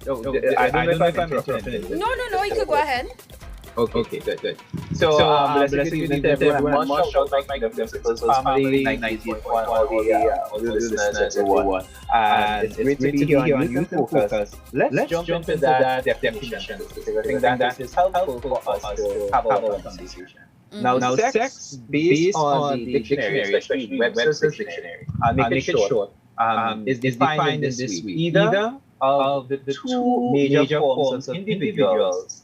Oh, I don't know if I'm interrupting. No, you could go ahead. Okay, good. So, blessed good evening to everyone. I must shout out my principal's family, 90.1, all the listeners, everyone. And it's great to be here on Youth in Focus. Let's jump into that definition, because I think that is helpful for us to have our conversation. Now, sex, based on the dictionary, especially Webster's dictionary, make it short, is defined in this way. Either of the two major forms of individuals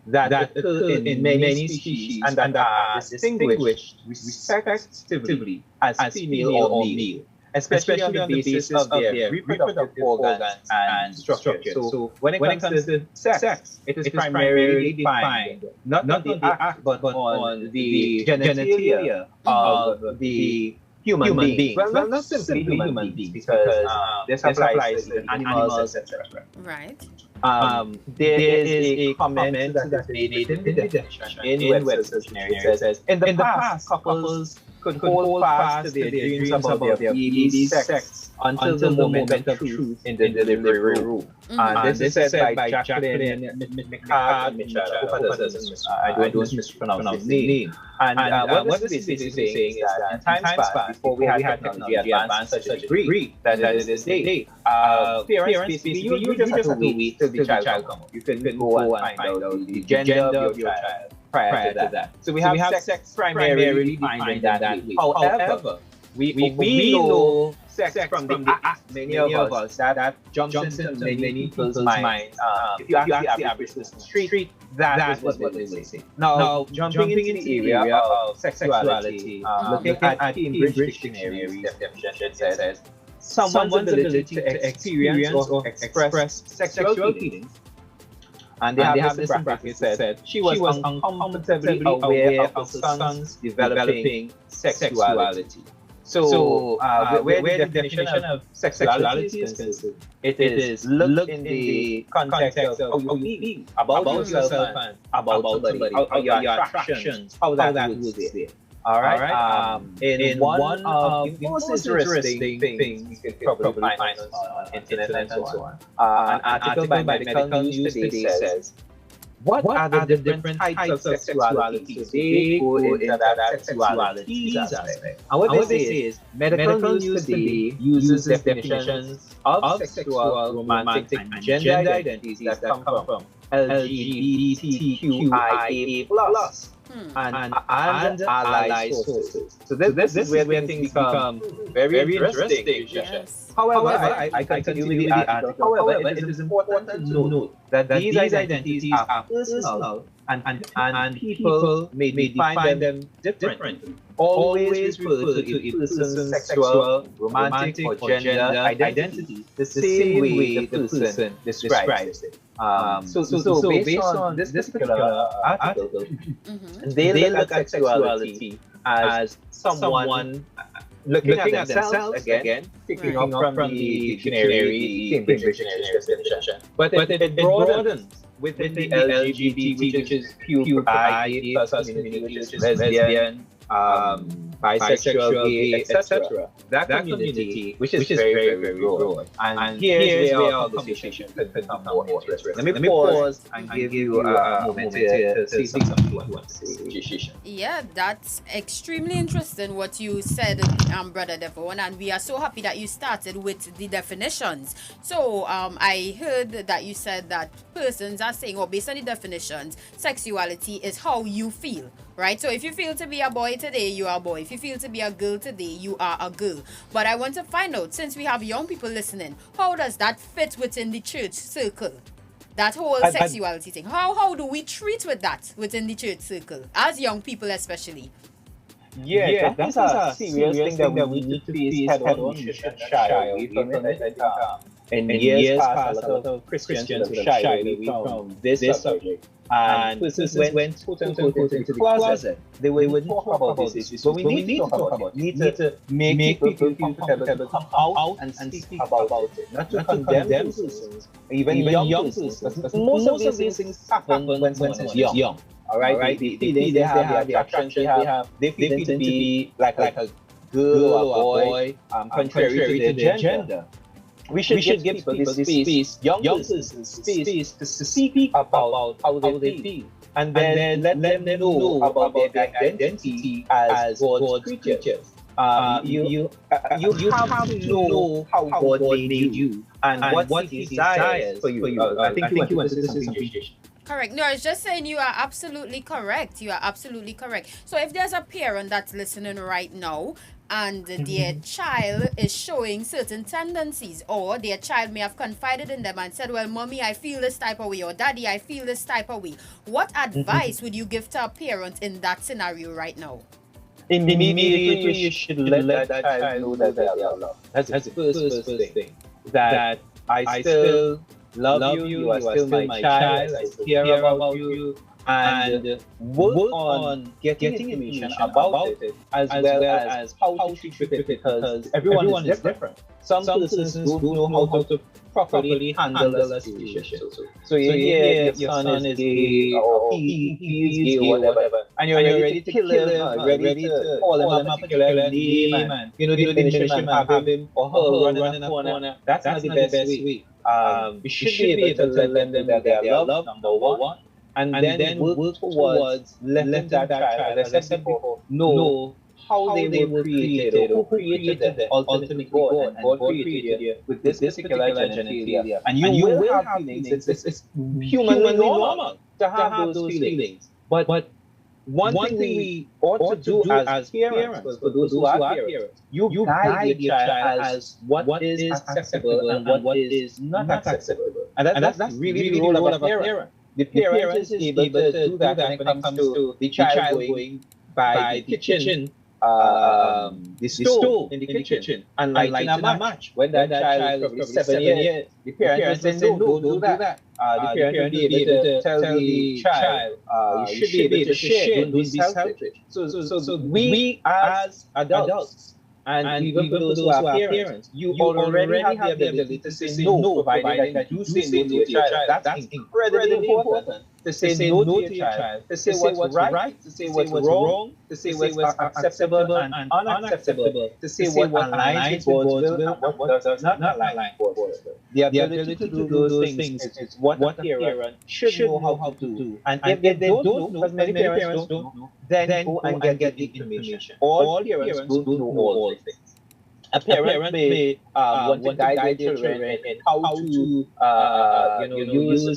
that occur in many species and that are distinguished respectively as female or male, especially on the basis of their reproductive organs and structure. So when it comes to sex, it is primarily defined not on the act but on the genitalia of the human beings. Well, not simply human beings, because this applies to animals, etc. Right. There is a comment that is made in the definition in Webster's dictionary. It says, in the past, couples could hold fast to their dreams about their baby's sex until the moment of truth in the delivery room. And this is said by Jacqueline Mitchell. I don't mispronounce his name. And what this is basically saying is that in times past, before we had technology advanced such a degree that it is this day, parents basically, you just have to wait till the child comes. You can go and find out the gender of your child prior to that. So we have sex primarily defined in that way. However, we know sex from the act, many of us, that jumps into many people's minds. If you ask the average person street, that is what they say. Now, jumping into the area of sexuality, looking at Cambridge Dictionary's definition, says someone's ability to experience or express sexual feelings. And they have this in brackets said she was uncomfortably aware of her son's developing sexuality. So, where the definition of sexuality is concerned, it is look in the context of how you feel about yourself and about somebody, how your attractions, how that goes there. All right. In one of the most interesting things you can probably find on internet and so on, an article by Medical News Today says, what are the different types of sexuality? So they go into that sexuality aspect. And what they say is, Medical News Today uses definitions of sexual, romantic, and gender identities that come from LGBTQIA+. And allied sources. So this is where things become very interesting. Yes. However, I continue with the article. However, it is important to note that these identities are personal and people may define them differently. Always refer to a person's sexual, romantic, or gender identity the same way the person describes it. So based on this particular article, they look at sexuality as someone looking at themselves again, picking up from the dictionary, Cambridge Dictionary definition. But it broadens within the LGBT, which is QIA plus community, which is lesbian, bisexual, gay, etc. That community, which is very, very broad. And here's where our conversation could become more interesting. Let me pause and give you a moment to see something you want to say. Yeah, that's extremely interesting what you said, Brother Devon, and we are so happy that you started with the definitions. So I heard that you said that persons are saying, or based on the definitions, sexuality is how you feel. Right? So if you feel to be a boy today, you are a boy. If you feel to be a girl today, you are a girl. But I want to find out, since we have young people listening, how does that fit within the church circle? That whole sexuality thing. How do we treat with that within the church circle, as young people especially? Yeah, that's a serious thing that we need to face head on. We should shy away from it. In years past, a lot of Christians would have shied away from this subject. And persons went quote unquote into the closet. They would talk about these issues. So we need to talk about it. We need to make people feel comfortable to come out and speak about it. Not to condemn persons, even young persons. Most of these things happen when someone is young. All right, the feelings they have, the attractions they feel to be like a girl or a boy, contrary to their gender. we should give people this space, young persons space to speak about how they feel, and then let them know about their identity as God's creatures. You have to know how God made you and what He desires for you. I think you want to say something, Jason. Correct. No, I was just saying you are absolutely correct. You are absolutely correct. So if there's a parent that's listening right now and their child is showing certain tendencies, or their child may have confided in them and said, well, mommy, I feel this type of way, or daddy, I feel this type of way, what advice would you give to a parent in that scenario right now? Immediately, you should let that child know that they are loved. That's the first thing. That I still love you, you are still my child, I still care about you, and work on getting information about it as well as how to treat it, because everyone is different. Some persons don't know how to properly handle a situation. So you hear your son is gay, or he is gay, or whatever, and you're ready to kill him, ready to call him a particular name, and the definition have him or her running in a corner. That's not the best way. You should be able to let them know that they are loved, number one, and then work towards letting that child, as I said before, know how they were created, or who created them, ultimately God, and God created you with this particular genitalia. And you will have feelings. It's humanly normal to have those feelings. But one thing we ought to do as parents, for those who are parents, you guide your child as what is acceptable and what is not acceptable. And that's really the role of a parent. The parent is able to do that when it comes to the child going by the kitchen, the stove in the kitchen, and lighting a match. When that child is probably 7 years, the parent will say, no, don't do that. The parent will be able to tell the child, you should be able to share, don't be selfish. So we as adults, and even for those who are parents, you already have the ability to say no, provided that you say no to your child. That's incredibly important. To say no to your child, to say what's right, to say what's wrong, to say what's acceptable and unacceptable, to say what aligns with God's will and what does not align with God's will. The ability to do those things is what a parent should know how to do. And if they don't know, because many parents don't know, then go and get the information. All parents don't know all things. A parent may want to guide their children in how to use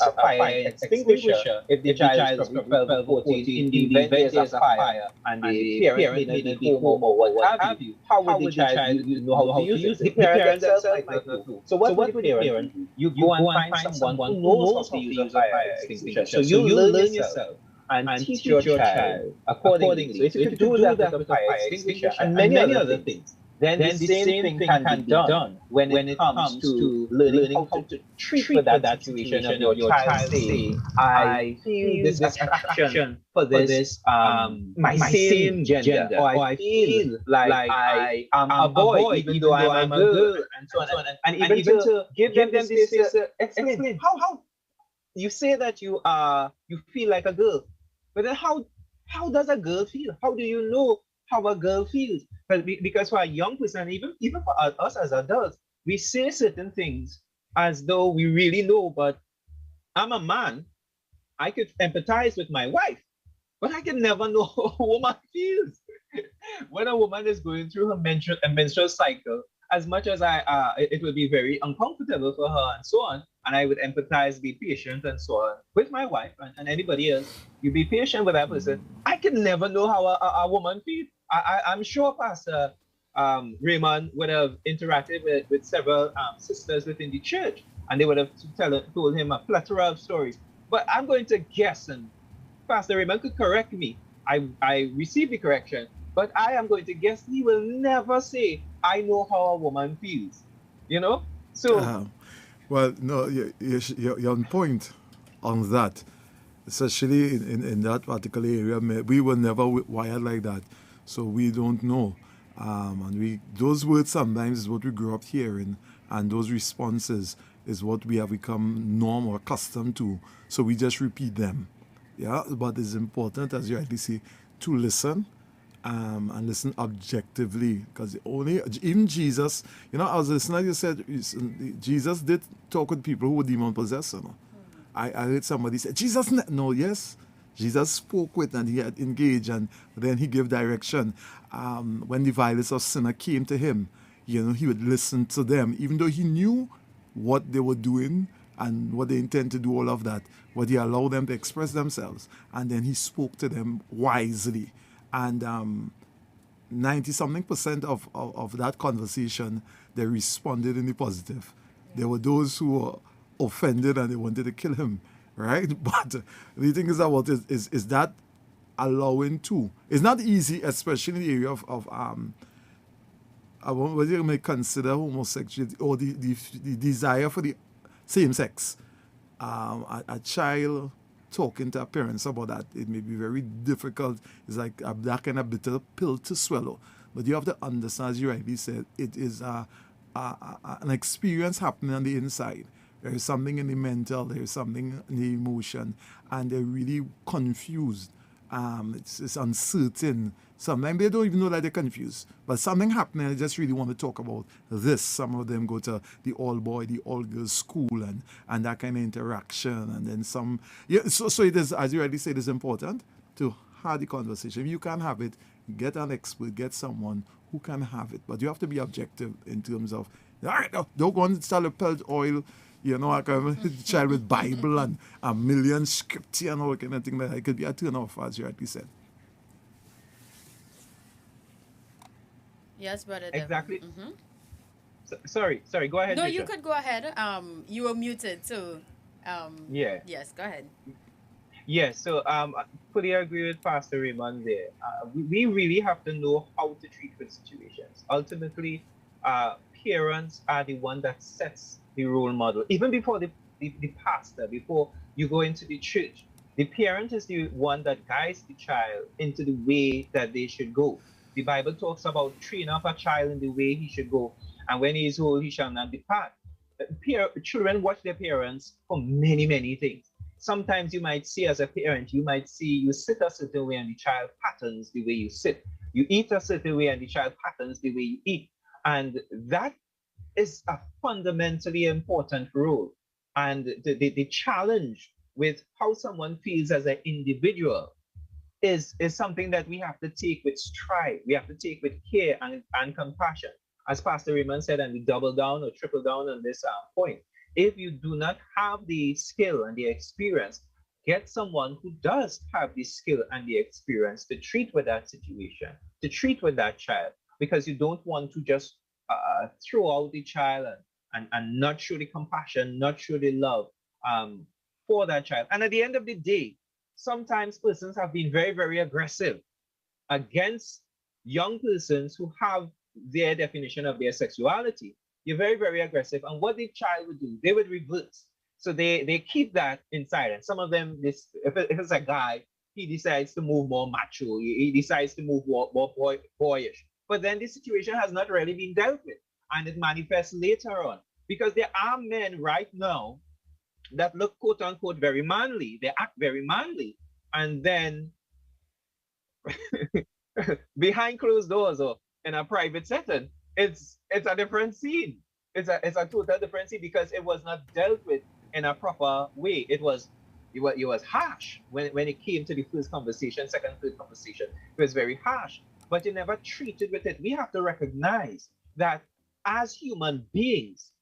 a fire extinguisher if the child is probably 12 or 14 in the event there's a fire and the parent may not be home or what have you. How would the child know how to use it? The parent themselves might not know. So what would the parent do? You go and find someone who knows how to use a fire extinguisher. So you learn yourself and teach your child accordingly. So if you could do that with a fire extinguisher and many other things, then the same thing can be done when it comes to learning how to treat for that situation of your child saying, I feel this attraction for this my same gender, or I feel like I am a boy even though I'm a girl, and so on. And even to give them this space to explain how you say that you feel like a girl, but then how does a girl feel? How do you know how a girl feels? Because for a young person, even for us as adults, we say certain things as though we really know. But I'm a man, I could empathize with my wife, but I can never know how a woman feels. When a woman is going through her menstrual cycle, as much as it would be very uncomfortable for her and so on, and I would empathize, be patient and so on with my wife and anybody else. You be patient with that person. I can never know how a woman feels. I'm sure Pastor Raymond would have interacted with several sisters within the church, and they would have told him a plethora of stories. But I'm going to guess, and Pastor Raymond could correct me. I received the correction, but I am going to guess he will never say, I know how a woman feels. So. Well, no, you're on point on that. Especially in that particular area, we were never wired like that, so we don't know. And those words sometimes is what we grew up hearing, and those responses is what we have become norm or accustomed to. So we just repeat them. Yeah, but it's important, as you rightly say, to listen and listen objectively, because only even Jesus, I was listening, you said Jesus did talk with people who were demon possessed. I heard somebody say Jesus no, yes, Jesus spoke with and he had engaged, and then he gave direction. When the violence of sinner came to him, he would listen to them even though he knew what they were doing and what they intend to do, all of that, but he allowed them to express themselves, and then he spoke to them wisely. And 90 something percent of that conversation, they responded in the positive. There were those who were offended and they wanted to kill him, right? But the thing is about is that allowing to. It's not easy, especially in the area of whether you may consider homosexuality or the desire for the same sex. A child talking to our parents about that, it may be very difficult. It's like that kind of bitter pill to swallow. But you have to understand, as you rightly said, it is an experience happening on the inside. There is something in the mental, there is something in the emotion, and they're really confused. It's uncertain. Sometimes they don't even know that they're confused. But something happening, they just really want to talk about this. Some of them go to the all-boy, the all-girls school and that kind of interaction. And then some... Yeah, so it is, as you already said, it's important to have the conversation. If you can't have it, get an expert, get someone who can have it. But you have to be objective in terms of, all right, no, don't go and sell a pelt oil, like a child with Bible and a million scripture and all kind of thing like that. It could be a turn off, as you rightly said. Yes, brother. Exactly. Mm-hmm. Sorry. Go ahead. No, Richard. you could go ahead. You were muted, so Yeah. yes, go ahead. Yes. So I fully agree with Pastor Raymond there. We really have to know how to treat with situations. Ultimately, parents are the one that sets the role model. Even before the pastor, before you go into the church, the parent is the one that guides the child into the way that they should go. The Bible talks about train up a child in the way he should go, and when he is old, he shall not depart. Children watch their parents for many, many things. Sometimes you might see as a parent, you sit a certain way and the child patterns the way you sit. You eat a certain way and the child patterns the way you eat. And that is a fundamentally important role. And the challenge with how someone feels as an individual is something that we have to take with stride. We have to take with care and compassion. As Pastor Raymond said, and we double down or triple down on this point. If you do not have the skill and the experience, get someone who does have the skill and the experience to treat with that situation, to treat with that child, because you don't want to just throw out the child and not show the compassion, not show the love for that child. And at the end of the day, sometimes persons have been very, very aggressive against young persons who have their definition of their sexuality. You're very, very aggressive. And what the child would do, they would reverse. So they keep that inside. And some of them, if it's a guy, he decides to move more macho. He decides to move more boyish. But then the situation has not really been dealt with. And it manifests later on. Because there are men right now that look, quote unquote, very manly. They act very manly. And then behind closed doors or in a private setting, it's a different scene. It's a total different scene because it was not dealt with in a proper way. It was harsh when it came to the first conversation, second, third conversation. It was very harsh, but you never treated with it. We have to recognize that as human beings,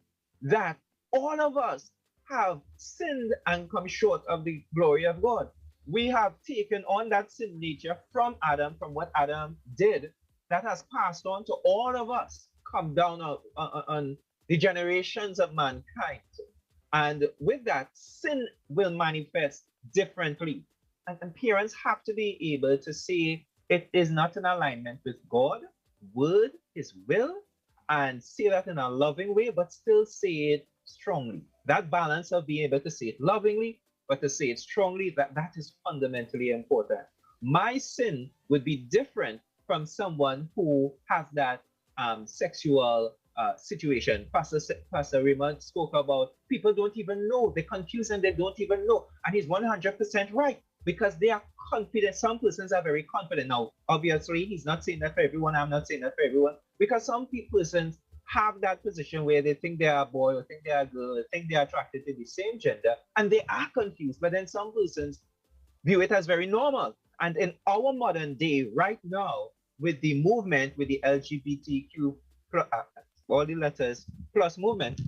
that all of us have sinned and come short of the glory of God. We have taken on that sin nature from Adam, from what Adam did, that has passed on to all of us, come down on the generations of mankind. And with that, sin will manifest differently. And parents have to be able to say it is not in alignment with God, word, his will, and say that in a loving way, but still say it strongly. That balance of being able to say it lovingly, but to say it strongly, that is fundamentally important. My sin would be different from someone who has that sexual situation. Pastor Raymond spoke about people don't even know. They're confused and they don't even know. And he's 100% right. because they are confident. Some persons are very confident. Now, obviously, he's not saying that for everyone. I'm not saying that for everyone. Because some persons have that position where they think they are a boy or think they are a girl or think they are attracted to the same gender and they are confused. But then some persons view it as very normal. And in our modern day, right now, with the movement, with the LGBTQ, all the letters plus movement,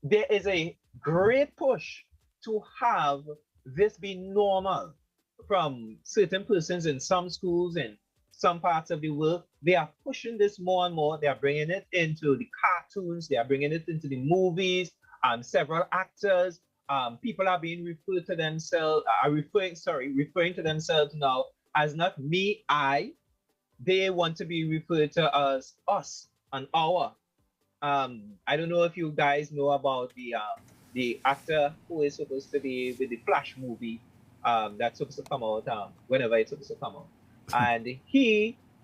there is a great push to have this be normal from certain persons in some schools in some parts of the world. They are pushing this more and more. They are bringing it into the cartoons. They are bringing it into the movies. Several actors, people are being referred to themselves, referring to themselves now as not me, I. They want to be referred to as us and our. I don't know if you guys know about the actor who is supposed to be with the Flash movie that's supposed to come out whenever it's supposed to come out. And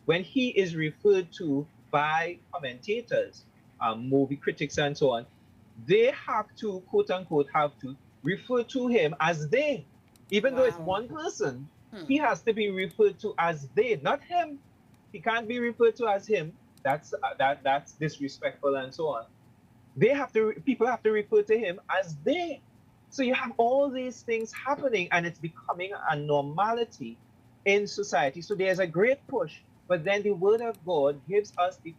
when he is referred to by commentators, movie critics and so on, they have to quote unquote have to refer to him as they. Even though it's Wow. one person, he has to be referred to as they, not him. He can't be referred to as him. That's disrespectful and so on. People have to refer to him as they. So you have all these things happening and it's becoming a normality in society. So there's a great push, but then the word of God gives us the